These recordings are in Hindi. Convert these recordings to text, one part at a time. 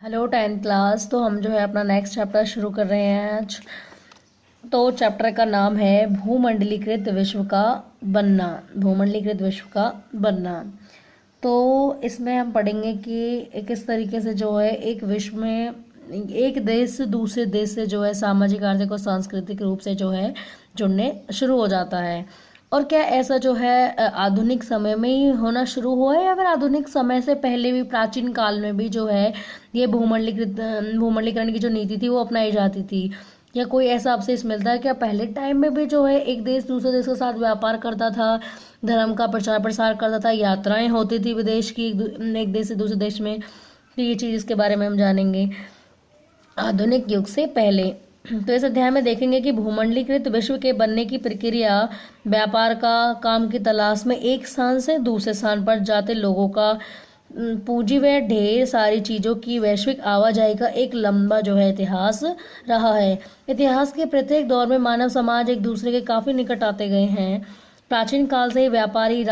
Hello 10th class. तो हम जो है अपना नेक्स्ट चैप्टर शुरू कर रहे हैं आज। तो चैप्टर का नाम है भूमंडलीकृत विश्व का बनना। भूमंडलीकृत विश्व का बनना। तो इसमें हम पढ़ेंगे कि किस तरीके से जो है एक विश्व में एक देश से दूसरे देश से जो है सामाजिक आर्थिक और सांस्कृतिक रूप से जो है जुड़ने शुरू हो जाता है। और क्या ऐसा जो है आधुनिक समय में ही होना शुरू हुआ है या फिर आधुनिक समय से पहले भी प्राचीन काल में भी जो है ये भूमंडलीकरण की जो नीति थी वो अपनाई जाती थी? या कोई ऐसा अवशेष मिलता है क्या पहले टाइम में भी जो है एक देश दूसरे देश के साथ व्यापार करता था, धर्म का प्रचार प्रसार करता था, यात्राएं होती थी विदेश की एक देश से दूसरे देश में? तो ये चीज़ इसके बारे में हम जानेंगे आधुनिक युग से पहले। तो इस अध्याय में देखेंगे कि भूमंडलीकृत विश्व के बनने की प्रक्रिया व्यापार का काम की तलाश में एक स्थान से दूसरे स्थान पर जाते लोगों का पूंजी व ढेर सारी चीजों की वैश्विक आवाजाही का एक लंबा जो है इतिहास रहा है। इतिहास के प्रत्येक दौर में मानव समाज एक दूसरे के काफी निकट आते गए हैं। प्राचीन काल से ही व्यापारी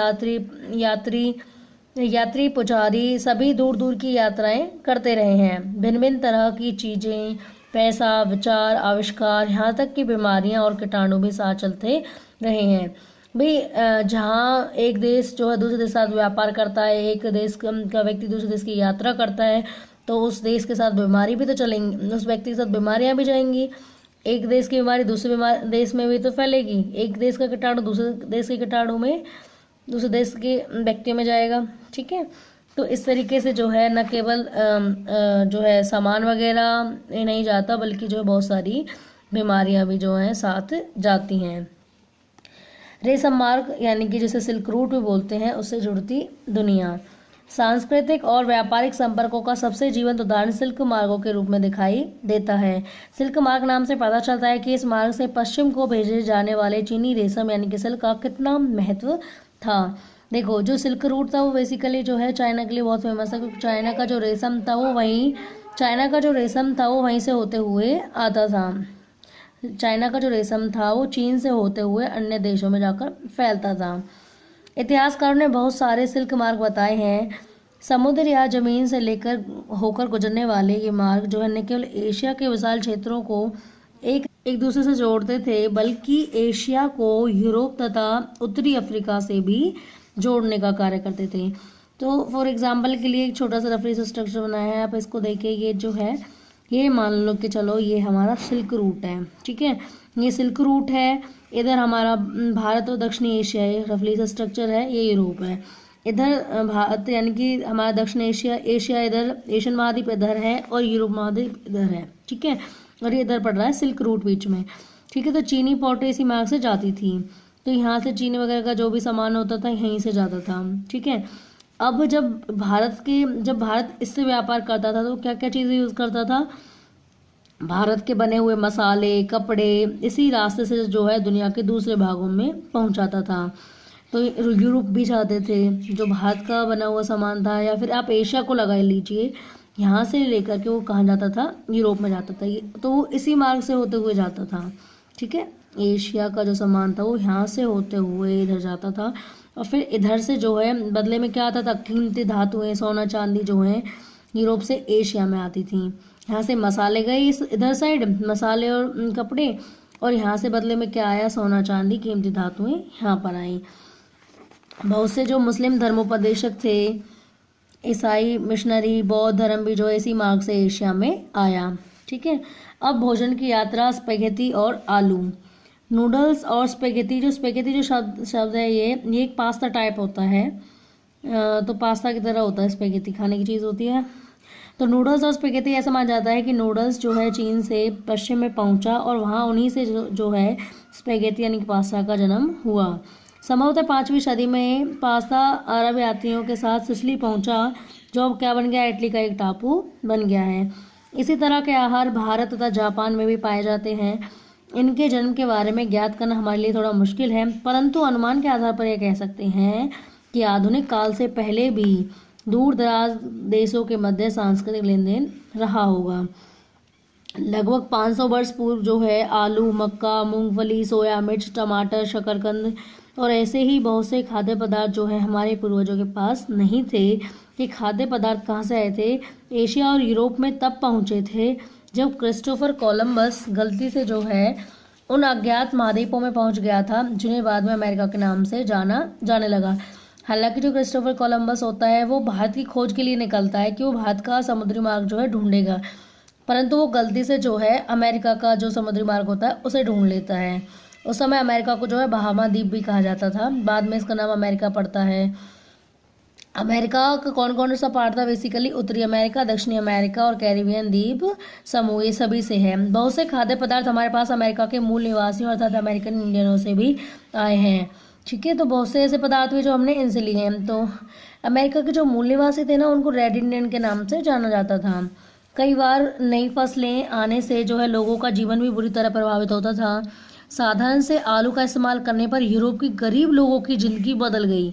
यात्री पुजारी सभी दूर दूर की यात्राएं करते रहे हैं। भिन्न भिन्न तरह की चीजें, पैसा, विचार, आविष्कार, यहाँ तक कि बीमारियां और कीटाणु भी साथ चलते रहे हैं। भाई जहाँ एक देश जो है दूसरे देश के साथ व्यापार करता है, एक देश का व्यक्ति दूसरे देश की यात्रा करता है, तो उस देश के साथ बीमारी भी तो चलेंगी, उस व्यक्ति के साथ बीमारियां भी जाएंगी। एक देश की बीमारी दूसरे देश में भी तो फैलेगी। एक देश का कीटाणु दूसरे देश के कीटाणु में दूसरे देश के व्यक्तियों में जाएगा। ठीक है। तो इस तरीके से जो है न केवल जो है सामान वगैरह नहीं जाता, बल्कि जो है बहुत सारी बीमारियां भी जो हैं साथ जाती हैं। रेशम मार्ग यानी कि जिसे सिल्क रूट भी बोलते हैं, उससे जुड़ती दुनिया। सांस्कृतिक और व्यापारिक संपर्कों का सबसे जीवंत उदाहरण सिल्क मार्गों के रूप में दिखाई देता है। सिल्क मार्ग नाम से पता चलता है कि इस मार्ग से पश्चिम को भेजे जाने वाले चीनी रेशम यानी कि सिल्क का कितना महत्व था। देखो, जो सिल्क रूट था वो बेसिकली जो है चाइना के लिए बहुत फेमस है, क्योंकि चाइना का जो रेशम था वो वहीं से होते हुए आता था। चाइना का जो रेशम था वो चीन से होते हुए अन्य देशों में जाकर फैलता था। इतिहासकारों ने बहुत सारे सिल्क मार्ग बताए हैं। समुद्र या जमीन से लेकर होकर गुजरने वाले ये मार्ग जो है न केवल एशिया के विशाल क्षेत्रों को एक एक दूसरे से जोड़ते थे, बल्कि एशिया को यूरोप तथा उत्तरी अफ्रीका से भी जोड़ने का कार्य करते थे। तो फॉर एग्जाम्पल के लिए एक छोटा सा रफली स्ट्रक्चर बनाया है, आप इसको देखिए। ये जो है ये मान लो कि चलो ये हमारा सिल्क रूट है। ठीक है, ये सिल्क रूट है। इधर हमारा भारत और दक्षिणी एशिया है, रफली सा स्ट्रक्चर है। ये यूरोप है। इधर भारत यानी कि हमारा दक्षिण एशिया इधर एशियन महाद्वीप इधर है और यूरोप महाद्वीप इधर है। ठीक है, और ये इधर पड़ रहा है सिल्क रूट बीच में। ठीक है, तो चीनी पोर्टे इसी मार्ग से जाती थी। तो यहाँ से चीनी वगैरह का जो भी सामान होता था यहीं से जाता था। ठीक है, अब जब भारत इससे व्यापार करता था तो क्या क्या चीज़ें यूज़ करता था? भारत के बने हुए मसाले, कपड़े इसी रास्ते से जो है दुनिया के दूसरे भागों में पहुंचाता था। तो यूरोप भी जाते थे, जो भारत का बना हुआ सामान था, या फिर आप एशिया को लगा लीजिए, यहाँ से लेकर के वो कहाँ जाता था? यूरोप में जाता था। तो वो इसी मार्ग से होते हुए जाता था। ठीक है, एशिया का जो सामान था वो यहाँ से होते हुए इधर जाता था, और फिर इधर से जो है बदले में क्या आता था? कीमती धातुएं, सोना चांदी जो है यूरोप से एशिया में आती थी। यहाँ से मसाले गए इधर साइड, मसाले और कपड़े, और यहाँ से बदले में क्या आया? सोना चांदी, कीमती धातुएं यहाँ पर आई। बहुत से जो मुस्लिम धर्मोपदेशक थे, ईसाई मिशनरी, बौद्ध धर्म भी जो है इसी मार्ग से एशिया में आया। ठीक है, अब भोजन की यात्रा, स्पेगेटी और आलू, नूडल्स और स्पेगेटी। जो स्पेगेटी जो शब्द है ये एक पास्ता टाइप होता है। तो पास्ता की तरह होता है, स्पेगेटी खाने की चीज़ होती है। तो नूडल्स और स्पेगेटी ऐसा माना जाता है कि नूडल्स जो है चीन से पश्चिम में पहुंचा और वहाँ उन्हीं से जो है स्पेगेटी यानी कि पास्ता का जन्म हुआ। संभवतः 5वीं सदी में पास्ता अरब यात्रियों के साथ सिसिली पहुंचा, जो अब क्या बन गया? इटली का एक टापू बन गया है। इसी तरह के आहार भारत तथा जापान में भी पाए जाते हैं। इनके जन्म के बारे में ज्ञात करना हमारे लिए थोड़ा मुश्किल है, परंतु अनुमान के आधार पर यह कह सकते हैं कि आधुनिक काल से पहले भी दूर दराज देशों के मध्य सांस्कृतिक लेन देन रहा होगा। लगभग 500 वर्ष पूर्व जो है आलू, मक्का, मूंगफली, सोया, मिर्च, टमाटर, शकरकंद और ऐसे ही बहुत से खाद्य पदार्थ जो है हमारे पूर्वजों के पास नहीं थे। ये खाद्य पदार्थ कहाँ से आए थे? एशिया और यूरोप में तब पहुँचे थे जब क्रिस्टोफर कोलंबस गलती से जो है उन अज्ञात महाद्वीपों में पहुंच गया था जिन्हें बाद में अमेरिका के नाम से जाना जाने लगा। हालांकि जो क्रिस्टोफर कोलंबस होता है वो भारत की खोज के लिए निकलता है कि वो भारत का समुद्री मार्ग जो है ढूंढेगा, परंतु वो गलती से जो है अमेरिका का जो समुद्री मार्ग होता है उसे ढूंढ लेता है। उस समय अमेरिका को जो है बहामा द्वीप भी कहा जाता था, बाद में इसका नाम अमेरिका पड़ता है। अमेरिका का कौन कौन सा पार्ट था? बेसिकली उत्तरी अमेरिका, दक्षिणी अमेरिका और कैरिबियन द्वीप समूह, ये सभी से है। बहुत से खाद्य पदार्थ हमारे पास अमेरिका के मूल निवासियों अर्थात अमेरिकन इंडियनों से भी आए हैं। ठीक है, तो बहुत से ऐसे पदार्थ हुए जो हमने इनसे लिए हैं। तो अमेरिका के जो मूल निवासी थे ना उनको रेड इंडियन के नाम से जाना जाता था। कई बार नई फसलें आने से जो है लोगों का जीवन भी बुरी तरह प्रभावित होता था। साधारण से आलू का इस्तेमाल करने पर यूरोप की गरीब लोगों की जिंदगी बदल गई।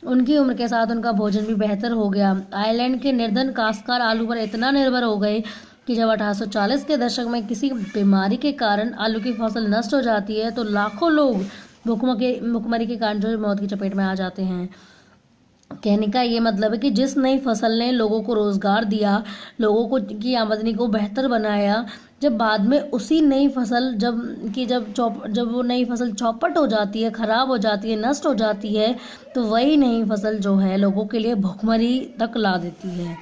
उनकी उम्र के साथ उनका भोजन भी बेहतर हो गया। आयरलैंड के निर्धन काश्तकार आलू पर इतना निर्भर हो गए कि जब 1840 के दशक में किसी बीमारी के कारण आलू की फसल नष्ट हो जाती है तो लाखों लोग भुखमरी के कारण जो मौत की चपेट में आ जाते हैं। कहने का ये मतलब है कि जिस नई फसल ने लोगों को रोजगार दिया, लोगों को की आमदनी को बेहतर बनाया, जब बाद में उसी नई फसल जब वो नई फसल चौपट हो जाती है, खराब हो जाती है, नष्ट हो जाती है, तो वही नई फसल जो है लोगों के लिए भुखमरी तक ला देती है।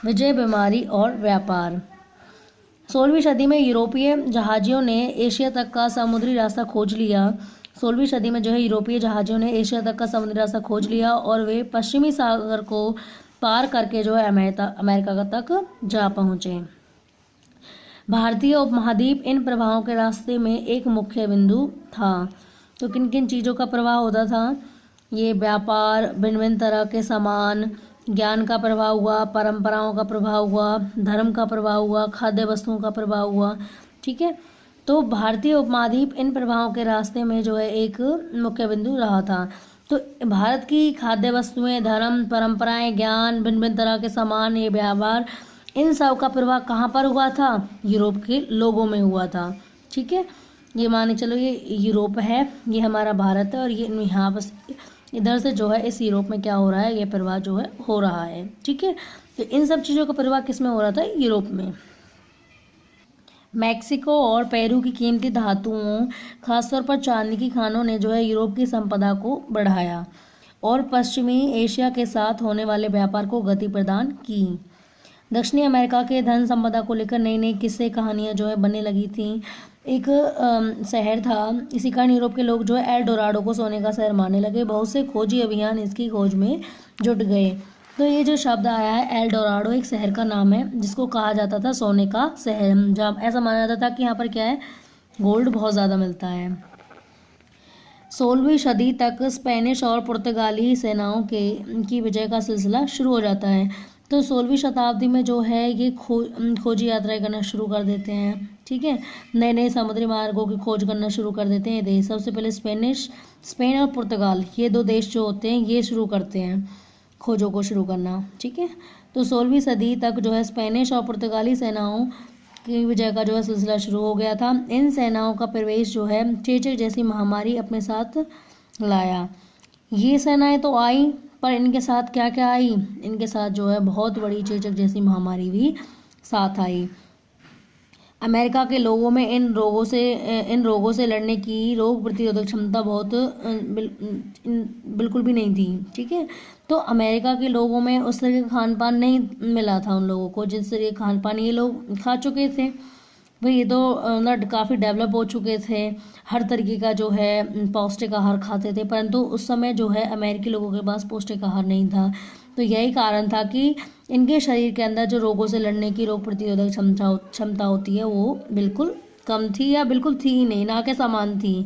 विजय, बीमारी और व्यापार। 16वीं सदी में यूरोपीय जहाजियों ने एशिया तक का समुद्री रास्ता खोज लिया। 16वीं सदी में जो है यूरोपीय जहाजियों ने एशिया तक का समुद्री रास्ता खोज लिया और वे पश्चिमी सागर को पार करके जो है अमेरिका तक जा पहुंचे। भारतीय उपमहाद्वीप इन प्रवाहों के रास्ते में एक मुख्य बिंदु था। तो किन किन चीज़ों का प्रवाह होता था? ये व्यापार, भिन्न भिन्न तरह के सामान, ज्ञान का प्रवाह हुआ, परंपराओं का प्रभाव हुआ, धर्म का प्रभाव हुआ, खाद्य वस्तुओं का प्रभाव हुआ। ठीक है, तो भारतीय उपमहाद्वीप इन प्रभावों के रास्ते में जो है एक मुख्य बिंदु रहा था। तो भारत की खाद्य वस्तुएं, धर्म, परंपराएं, ज्ञान, भिन्न भिन्न तरह के सामान, ये व्यवहार, इन सब का प्रभाव कहाँ पर हुआ था? यूरोप के लोगों में हुआ था। ठीक है, ये माने चलो ये यूरोप है, ये हमारा भारत है और ये यहाँ बस इधर से जो है इस यूरोप में क्या हो रहा है? ये प्रवाह जो है हो रहा है। ठीक है, तो इन सब चीज़ों का प्रवाह किस में हो रहा था? यूरोप में। मैक्सिको और पेरू की कीमती धातुओं, खासतौर पर चांदी की खानों ने जो है यूरोप की संपदा को बढ़ाया और पश्चिमी एशिया के साथ होने वाले व्यापार को गति प्रदान की। दक्षिणी अमेरिका के धन संपदा को लेकर नई नई किस्से कहानियां जो है बनने लगी थी। एक शहर था, इसी कारण यूरोप के लोग जो है एल डोराडो को सोने का शहर मानने लगे। बहुत से खोजी अभियान इसकी खोज में जुट गए। तो ये जो शब्द आया है एल डोराडो, एक शहर का नाम है जिसको कहा जाता था सोने का शहर, जब ऐसा माना जाता था कि यहाँ पर क्या है, गोल्ड बहुत ज़्यादा मिलता है। 16वीं सदी तक स्पेनिश और पुर्तगाली सेनाओं की विजय का सिलसिला शुरू हो जाता है। तो 16वीं शताब्दी में जो है ये खोजी यात्राएं करना शुरू कर देते हैं। ठीक है, नए नए समुद्री मार्गों की खोज करना शुरू कर देते हैं देश। सबसे पहले स्पेन और पुर्तगाल, ये दो देश जो होते हैं ये शुरू करते हैं खोजों को शुरू करना। ठीक है, तो 16वीं सदी तक जो है स्पेनिश और पुर्तगाली सेनाओं की विजय का जो है सिलसिला शुरू हो गया था। इन सेनाओं का प्रवेश जो है चेचक जैसी महामारी अपने साथ लाया। ये सेनाएं तो आई, पर इनके साथ क्या क्या आई? इनके साथ जो है बहुत बड़ी चेचक जैसी महामारी भी साथ आई। अमेरिका के लोगों में इन रोगों से लड़ने की रोग प्रतिरोधक क्षमता बहुत बिल्कुल भी नहीं थी। ठीक है, तो अमेरिका के लोगों में उस तरह का खान पान नहीं मिला था उन लोगों को जिस तरह खान पान ये लोग खा चुके थे। भाई ये तो काफ़ी डेवलप हो चुके थे, हर तरीके का जो है पौष्टिक आहार खाते थे, परंतु उस समय जो है अमेरिकी लोगों के पास पौष्टिक आहार नहीं था। तो यही कारण था कि इनके शरीर के अंदर जो रोगों से लड़ने की रोग प्रतिरोधक क्षमता होती है वो बिल्कुल कम थी या बिल्कुल थी ही नहीं, ना के समान थी।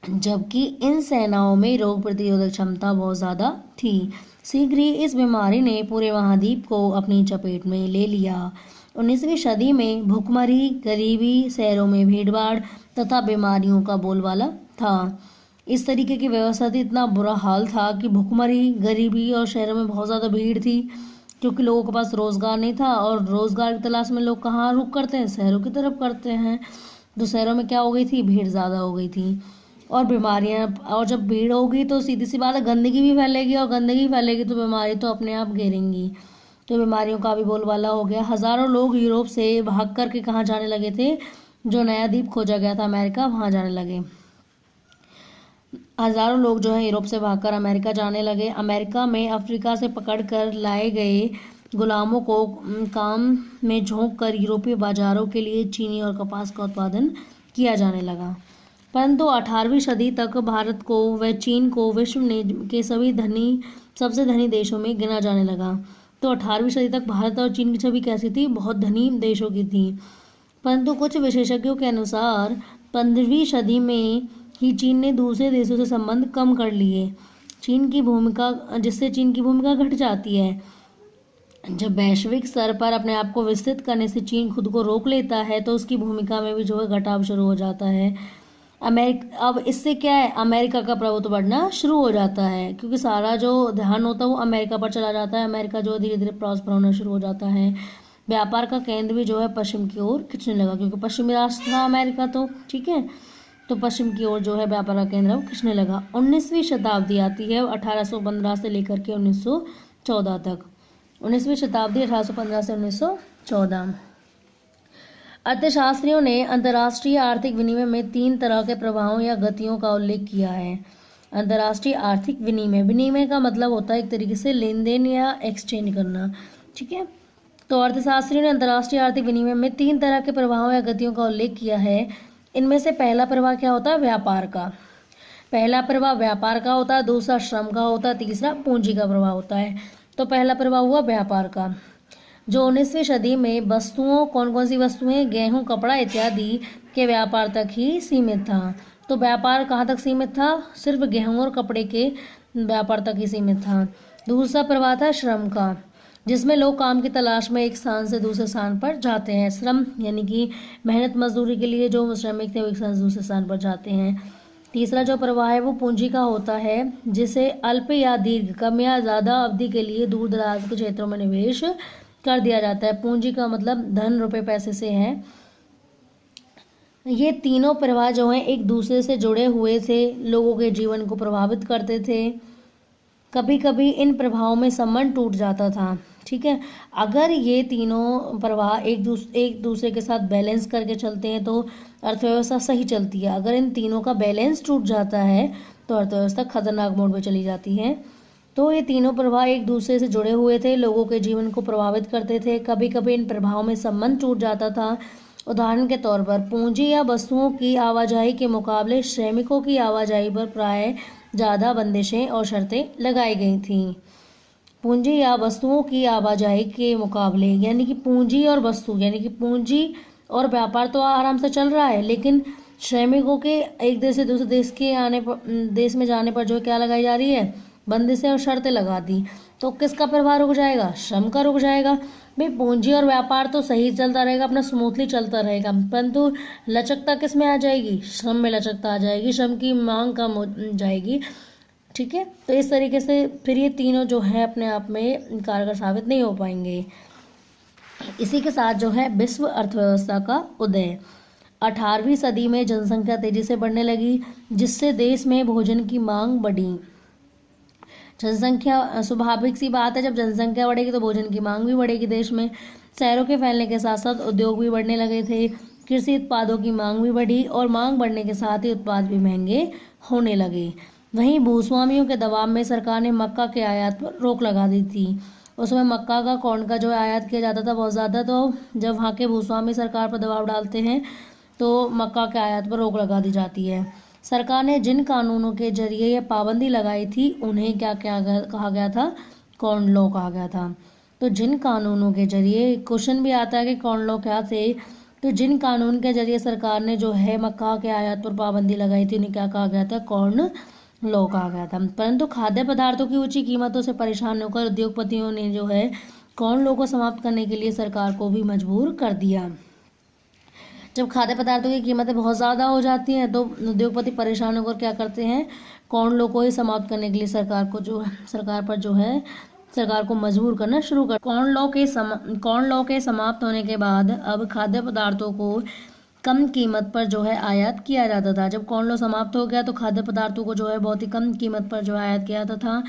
जबकि इन सेनाओं में रोग प्रतिरोधक क्षमता बहुत ज़्यादा थी। शीघ्र ही इस बीमारी ने पूरे महाद्वीप को अपनी चपेट में ले लिया। 19वीं सदी में भुखमरी, गरीबी, शहरों में भीड़भाड़ तथा बीमारियों का बोलबाला था। इस तरीके की व्यवस्था थी, इतना बुरा हाल था कि भुखमरी, गरीबी और शहरों में बहुत ज़्यादा भीड़ थी क्योंकि लोगों के पास रोज़गार नहीं था और रोज़गार की तलाश में लोग कहाँ रुख करते हैं? शहरों की तरफ करते हैं। तो शहरों में क्या हो गई थी? भीड़ ज़्यादा हो गई थी। और बीमारियां, और जब भीड़ होगी तो सीधी सी बात है गंदगी भी फैलेगी, और गंदगी फैलेगी तो बीमारी तो अपने आप घेरेंगी। तो बीमारियों का भी बोलबाला हो गया। हज़ारों लोग यूरोप से भाग कर के कहाँ जाने लगे थे, जो नया द्वीप खोजा गया था अमेरिका, वहाँ जाने लगे। हज़ारों लोग जो है यूरोप से भागकर अमेरिका जाने लगे। अमेरिका में अफ्रीका से पकड़ कर लाए गए गुलामों को काम में झोंक कर यूरोपीय बाजारों के लिए चीनी और कपास का उत्पादन किया जाने लगा। परंतु 18वीं सदी तक भारत को व चीन को विश्व के सबसे धनी देशों में गिना जाने लगा। तो 18वीं सदी तक भारत और चीन की छवि कैसी थी, बहुत धनी देशों की थी। परंतु कुछ विशेषज्ञों के अनुसार 15वीं सदी में ही चीन ने दूसरे देशों से संबंध कम कर लिए, जिससे चीन की भूमिका घट जाती है। जब वैश्विक स्तर पर अपने आप को विस्तृत करने से चीन खुद को रोक लेता है तो उसकी भूमिका में भी जो है घटाव शुरू हो जाता है। अब इससे क्या है, अमेरिका का प्रभुत्व बढ़ना शुरू हो जाता है, क्योंकि सारा जो ध्यान होता है वो अमेरिका पर चला जाता है। अमेरिका जो धीरे धीरे प्रॉस्पर होना शुरू हो जाता है। व्यापार का केंद्र भी जो है पश्चिम की ओर खिंचने लगा, क्योंकि पश्चिमी राष्ट्र था अमेरिका, तो ठीक है, तो पश्चिम की ओर जो है व्यापार का केंद्र अब खिंचने लगा। 19वीं शताब्दी आती है 1815 से लेकर के 1914 तक। 19वीं शताब्दी 1815 से 1914। अर्थशास्त्रियों ने अंतर्राष्ट्रीय आर्थिक विनिमय में 3 तरह के प्रभावों या गतियों का उल्लेख किया है। अंतर्राष्ट्रीय आर्थिक विनिमय का मतलब होता है एक तरीके से लेन देन या एक्सचेंज करना, ठीक है। तो अर्थशास्त्रियों ने अंतर्राष्ट्रीय आर्थिक विनिमय में 3 तरह के प्रभावों या गतियों का उल्लेख किया है। इनमें से पहला प्रभाव क्या होता है, व्यापार का। पहला प्रभाव व्यापार का होता है, दूसरा श्रम का होता है, तीसरा पूंजी का प्रभाव होता है। तो पहला प्रभाव हुआ व्यापार का, जो 19वीं सदी में वस्तुओं, कौन कौन सी वस्तुएं, गेहूं, कपड़ा इत्यादि के व्यापार तक ही सीमित था। तो व्यापार कहाँ तक सीमित था, सिर्फ गेहूं और कपड़े के व्यापार तक ही सीमित था। दूसरा प्रभाव था श्रम का, जिसमें लोग काम की तलाश में एक स्थान से दूसरे स्थान पर जाते हैं। श्रम यानी कि मेहनत मजदूरी के लिए जो श्रमिक थे वो एक स्थान से दूसरे स्थान पर जाते हैं। तीसरा जो प्रवाह है वो पूंजी का होता है, जिसे अल्प या दीर्घ, कम या ज़्यादा अवधि के लिए दूर दराज के क्षेत्रों में निवेश कर दिया जाता है। पूंजी का मतलब धन, रुपए, पैसे से है। ये तीनों प्रवाह जो हैं एक दूसरे से जुड़े हुए थे, लोगों के जीवन को प्रभावित करते थे। कभी कभी इन प्रभावों में संबंध टूट जाता था, ठीक है। अगर ये तीनों प्रवाह एक दूसरे के साथ बैलेंस करके चलते हैं तो अर्थव्यवस्था सही चलती है। अगर इन तीनों का बैलेंस टूट जाता है तो अर्थव्यवस्था खतरनाक मोड़ पर चली जाती है। तो ये तीनों प्रवाह एक दूसरे से जुड़े हुए थे, लोगों के जीवन को प्रभावित करते थे। कभी कभी इन प्रभावों में संबंध टूट जाता था। उदाहरण के तौर पर पूंजी या वस्तुओं की आवाजाही के मुकाबले श्रमिकों की आवाजाही पर प्राय ज़्यादा बंदिशें और शर्तें लगाई गई थीं। पूंजी या वस्तुओं की आवाजाही के मुकाबले, यानी कि पूंजी और वस्तु, यानी कि पूंजी और व्यापार तो आराम से चल रहा है, लेकिन श्रमिकों के एक देश से दूसरे देश में जाने पर जो क्या लगाई जा रही है, बंदिशें और शर्तें लगा दी। तो किसका प्रभाव रुक जाएगा, श्रम का रुक जाएगा। भाई पूंजी और व्यापार तो सही चलता रहेगा, अपना स्मूथली चलता रहेगा, परंतु लचकता किस में आ जाएगी, श्रम में लचकता आ जाएगी, श्रम की मांग कम हो जाएगी, ठीक है। तो इस तरीके से फिर ये तीनों जो है अपने आप में कारगर साबित नहीं हो पाएंगे। इसी के साथ जो है विश्व अर्थव्यवस्था का उदय। 18वीं सदी में जनसंख्या तेजी से बढ़ने लगी, जिससे देश में भोजन की मांग बढ़ी। जनसंख्या, स्वाभाविक सी बात है, जब जनसंख्या बढ़ेगी तो भोजन की मांग भी बढ़ेगी देश में। शहरों के फैलने के साथ साथ उद्योग भी बढ़ने लगे थे। कृषि उत्पादों की मांग भी बढ़ी और मांग बढ़ने के साथ ही उत्पाद भी महंगे होने लगे। वहीं भूस्वामियों के दबाव में सरकार ने मक्का के आयात पर रोक लगा दी थी। उसमें मक्का का, कॉर्न का जो आयात किया जाता था बहुत ज़्यादा, तो जब वहाँ के भूस्वामी सरकार पर दबाव डालते हैं तो मक्का के आयात पर रोक लगा दी जाती है। सरकार ने जिन कानूनों के जरिए यह पाबंदी लगाई थी उन्हें क्या क्या कहा गया था, कॉर्न लॉ कहा गया था। तो जिन कानूनों के जरिए, क्वेश्चन भी आता है कि कॉर्न लॉ क्या थे, तो जिन कानून के जरिए सरकार ने जो है मक्का के आयात पर पाबंदी लगाई थी उन्हें क्या कहा गया था, कॉर्न लॉ कहा गया था। परंतु खाद्य पदार्थों की ऊंची कीमतों से परेशान होकर उद्योगपतियों ने जो है कॉर्न लॉ को समाप्त करने के लिए सरकार को भी मजबूर कर दिया। जब खाद्य पदार्थों की कीमतें बहुत ज़्यादा हो जाती हैं तो उद्योगपति परेशान होकर क्या करते हैं, कॉर्न लॉ को ही समाप्त करने के लिए सरकार को मजबूर करना शुरू कर। कॉर्न लॉ के समाप्त होने के बाद अब खाद्य पदार्थों को कम कीमत पर जो है आयात किया जाता था। जब कॉर्न लॉ समाप्त हो गया तो खाद्य पदार्थों को जो है बहुत ही कम कीमत पर जो है आयात किया जाता था।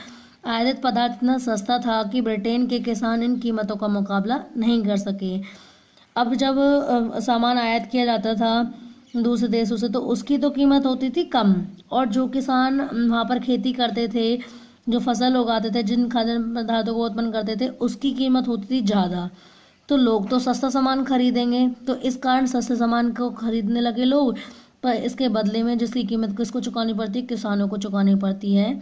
आयातित पदार्थ इतना सस्ता था कि ब्रिटेन के किसान इन कीमतों का मुकाबला नहीं कर सके। अब जब सामान आयात किया जाता था दूसरे देशों से तो उसकी तो कीमत होती थी कम, और जो किसान वहाँ पर खेती करते थे, जो फसल उगाते थे, जिन खाद्य पदार्थों को उत्पन्न करते थे, उसकी कीमत होती थी ज़्यादा। तो लोग तो सस्ता सामान खरीदेंगे, तो इस कारण सस्ते सामान को खरीदने लगे लोग, पर इसके बदले में जिसकी कीमत किसको चुकानी पड़ती है, किसानों को चुकानी पड़ती है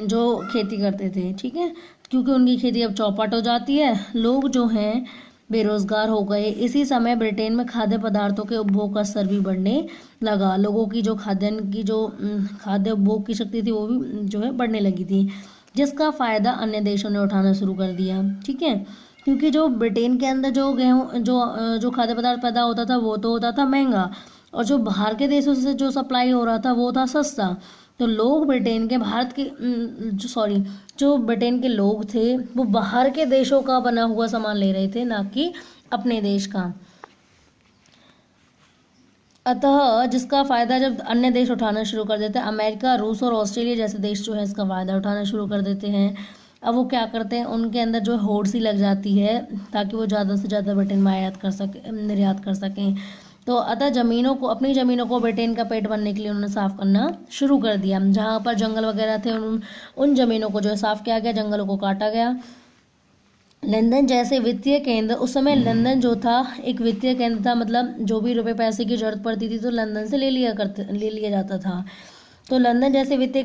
जो खेती करते थे। ठीक है, क्योंकि उनकी खेती अब चौपट हो जाती है, लोग जो हैं बेरोजगार हो गए। इसी समय ब्रिटेन में खाद्य पदार्थों के उपभोग का स्तर भी बढ़ने लगा। लोगों की जो खाद्य उपभोग की शक्ति थी वो भी जो है बढ़ने लगी थी, जिसका फायदा अन्य देशों ने उठाना शुरू कर दिया। ठीक है, क्योंकि जो ब्रिटेन के अंदर जो गेहूँ जो खाद्य पदार्थ पैदा होता था वो तो होता था महंगा, और जो बाहर के देशों से जो सप्लाई हो रहा था वो था सस्ता। तो लोग ब्रिटेन के जो ब्रिटेन के लोग थे वो बाहर के देशों का बना हुआ सामान ले रहे थे, ना कि अपने देश का। अतः जिसका फ़ायदा जब अन्य देश उठाना शुरू कर देते हैं, अमेरिका, रूस और ऑस्ट्रेलिया जैसे देश जो है इसका फ़ायदा उठाना शुरू कर देते हैं। अब वो क्या करते हैं, उनके अंदर जो होड़ सी लग जाती है ताकि वो ज़्यादा से ज़्यादा ब्रिटेन में निर्यात कर सकें। तो अतः अपनी ज़मीनों को ब्रिटेन का पेट भरने के लिए उन्होंने साफ़ करना शुरू कर दिया। जहाँ पर जंगल वगैरह थे उन ज़मीनों को जो है साफ़ किया गया, जंगलों को काटा गया। लंदन जैसे वित्तीय केंद्र, उस समय लंदन जो था एक वित्तीय केंद्र था, मतलब जो भी रुपए पैसे की जरूरत पड़ती थी तो लंदन से ले लिया जाता था। तो लंदन जैसे वित्तीय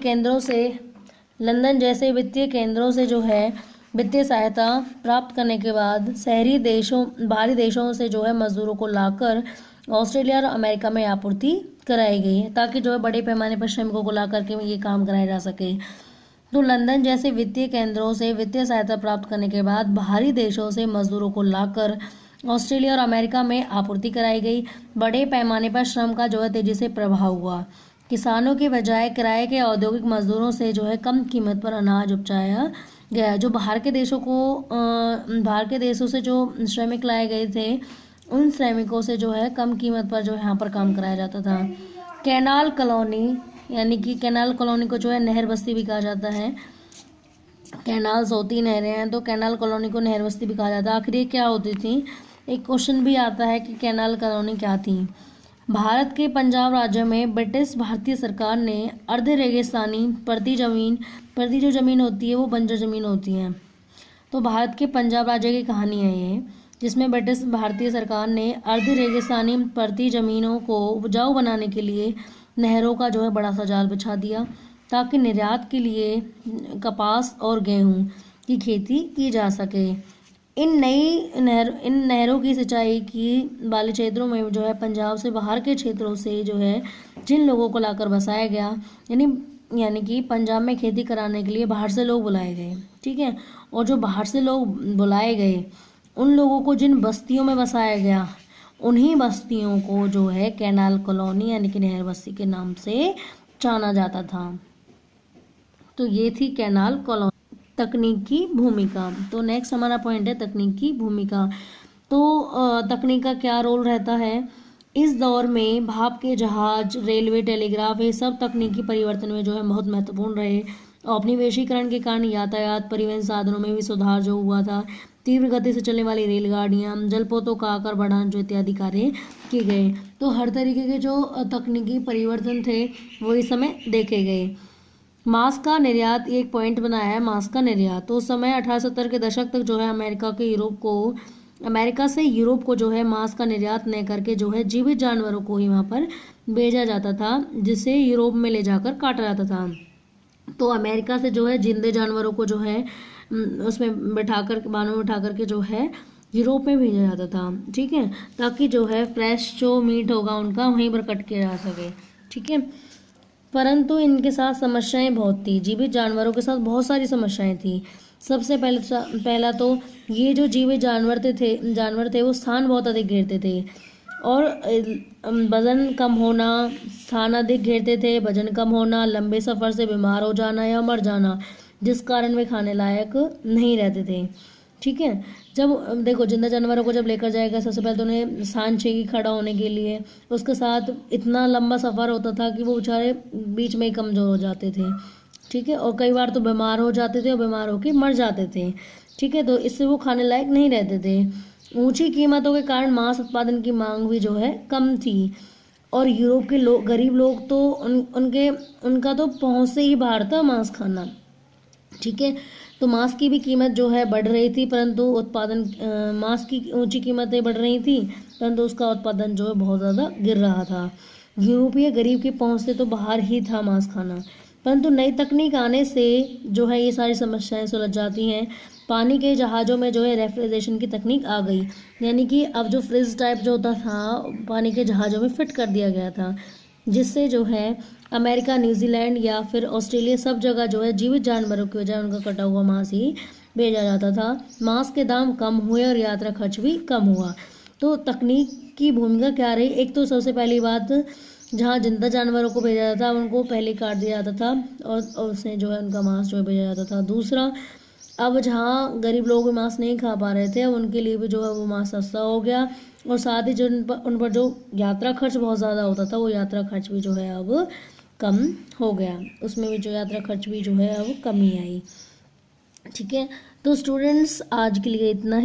केंद्रों से जो है वित्तीय सहायता प्राप्त करने के बाद बाहरी देशों से जो है मजदूरों को लाकर ऑस्ट्रेलिया और अमेरिका में आपूर्ति कराई गई, ताकि जो है बड़े पैमाने पर श्रमिकों को ला करके ये काम कराया जा सके। तो लंदन जैसे वित्तीय केंद्रों से वित्तीय सहायता प्राप्त करने के बाद बाहरी देशों से मजदूरों को लाकर ऑस्ट्रेलिया और अमेरिका में आपूर्ति कराई गई। बड़े पैमाने पर श्रम का जो है तेजी से प्रभाव हुआ। किसानों के बजाय किराए के औद्योगिक मजदूरों से जो है कम कीमत पर अनाज उपजाया गया। जो बाहर के देशों से जो श्रमिक लाए गए थे, उन श्रमिकों से जो है कम कीमत पर जो है यहाँ पर काम कराया जाता था। कैनाल कॉलोनी, यानी कि कैनाल कॉलोनी को जो है नहर बस्ती भी कहा जाता है। कैनाल्स होती नहरें हैं, तो कैनाल कॉलोनी को नहर बस्ती भी कहा जाता है। आखिर ये क्या होती थी, एक क्वेश्चन भी आता है कि कैनाल कॉलोनी क्या थी। भारत के पंजाब राज्य में ब्रिटिश भारतीय सरकार ने अर्ध रेगिस्तानी परती जो ज़मीन होती है वो बंजर ज़मीन होती है। तो भारत के पंजाब राज्य की कहानी है ये, जिसमें ब्रिटिश भारतीय सरकार ने अर्ध रेगिस्तानी परती ज़मीनों को उपजाऊ बनाने के लिए नहरों का जो है बड़ा सा जाल बिछा दिया, ताकि निर्यात के लिए कपास और गेहूं की खेती की जा सके। इन नहरों की सिंचाई की वाले क्षेत्रों में जो है पंजाब से बाहर के क्षेत्रों से जो है जिन लोगों को लाकर बसाया गया, यानी कि पंजाब में खेती कराने के लिए बाहर से लोग बुलाए गए। ठीक है, और जो बाहर से लोग बुलाए गए उन लोगों को जिन बस्तियों में बसाया गया, उन्हीं बस्तियों को जो है कैनाल कॉलोनी यानी कि नहर बस्ती के नाम से जाना जाता था। तो ये थी कैनाल कॉलोनी। तकनीकी भूमिका, तो नेक्स्ट हमारा पॉइंट है तकनीकी भूमिका। तो तकनीक का क्या रोल रहता है इस दौर में। भाप के जहाज, रेलवे, टेलीग्राफ, ये सब तकनीकी परिवर्तन में जो है बहुत महत्वपूर्ण रहे। औपनिवेशीकरण के कारण यातायात परिवहन साधनों में भी सुधार जो हुआ था। तीव्र गति से चलने वाली रेलगाड़ियाँ, जलपोतों का आकार बढ़ाना जो इत्यादि कार्य किए गए। तो हर तरीके के जो तकनीकी परिवर्तन थे वो इस समय देखे गए। मांस का निर्यात, एक पॉइंट बनाया है मांस का निर्यात। तो उस समय 1870 के दशक तक जो है अमेरिका से यूरोप को जो है मांस का निर्यात न करके जो है जीवित जानवरों को ही वहाँ पर भेजा जाता था, जिसे यूरोप में ले जाकर काटा जाता था। तो अमेरिका से जो है जिंदे जानवरों को जो है उसमें बानों में बिठा के जो है यूरोप में भेजा जाता था। ठीक है, ताकि जो है फ्रेश जो मीट होगा उनका वहीं पर कट किया जा सके। ठीक है, परंतु इनके साथ समस्याएं बहुत थी। जीवित जानवरों के साथ बहुत सारी समस्याएं थी। सबसे पहला तो ये जो जीवित जानवर थे वो स्थान बहुत अधिक घेरते थे, और वजन कम होना, स्थान अधिक घेरते थे, वजन कम होना, लंबे सफ़र से बीमार हो जाना या मर जाना, जिस कारण वे खाने लायक नहीं रहते थे। ठीक है। जब देखो जिंदा जानवरों को जब लेकर जाएगा, सबसे पहले तो उन्हें सांस चाहिए खड़ा होने के लिए, उसके साथ इतना लंबा सफ़र होता था कि वो बेचारे बीच में ही कमज़ोर हो जाते थे। ठीक है, और कई बार तो बीमार हो जाते थे और बीमार होकर मर जाते थे। ठीक है, तो इससे वो खाने लायक नहीं रहते थे। ऊंची कीमतों के कारण मांस उत्पादन की मांग भी जो है कम थी, और यूरोप के लोग, गरीब लोग तो उनका तो पहुंच से ही बाहर था मांस खाना। ठीक है, तो मांस की भी कीमत जो है बढ़ रही थी, परंतु उत्पादन मांस की ऊंची कीमतें बढ़ रही थी, परंतु उसका उत्पादन जो है बहुत ज़्यादा गिर रहा था। यूरोपीय गरीब की पहुंच से तो बाहर ही था मांस खाना। परंतु नई तकनीक आने से जो है ये सारी समस्याएं सुलझ जाती हैं। पानी के जहाज़ों में जो है रेफ्रिजरेशन की तकनीक आ गई, यानी कि अब जो फ्रिज टाइप जो होता था पानी के जहाज़ों में फिट कर दिया गया था, जिससे जो है अमेरिका, न्यूजीलैंड या फिर ऑस्ट्रेलिया सब जगह जो है जीवित जानवरों की बजाय उनका कटा हुआ मांस ही भेजा जाता था। मांस के दाम कम हुए और यात्रा खर्च भी कम हुआ। तो तकनीक की भूमिका क्या रही? एक तो सबसे पहली बात, जहाँ जिंदा जानवरों को भेजा जाता था उनको पहले काट दिया जाता था और उससे जो है उनका मांस जो है भेजा जाता था। दूसरा, अब जहाँ गरीब लोग मांस नहीं खा पा रहे थे, अब उनके लिए भी जो है वो मांस सस्ता हो गया, और साथ ही जो उन पर जो यात्रा खर्च बहुत ज़्यादा होता था, वो यात्रा खर्च भी जो है अब कम हो गया। उसमें भी जो यात्रा खर्च भी जो है अब कमी आई। ठीक है, तो स्टूडेंट्स आज के लिए इतना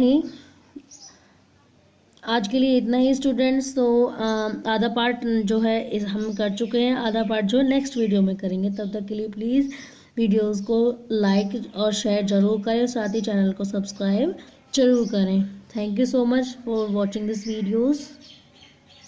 ही स्टूडेंट्स। तो आधा पार्ट जो है हम कर चुके हैं, आधा पार्ट जो है नेक्स्ट वीडियो में करेंगे। तब तक के लिए प्लीज़ वीडियोस को लाइक और शेयर ज़रूर करें, साथ ही चैनल को सब्सक्राइब जरूर करें। Thank you so much for watching this videos.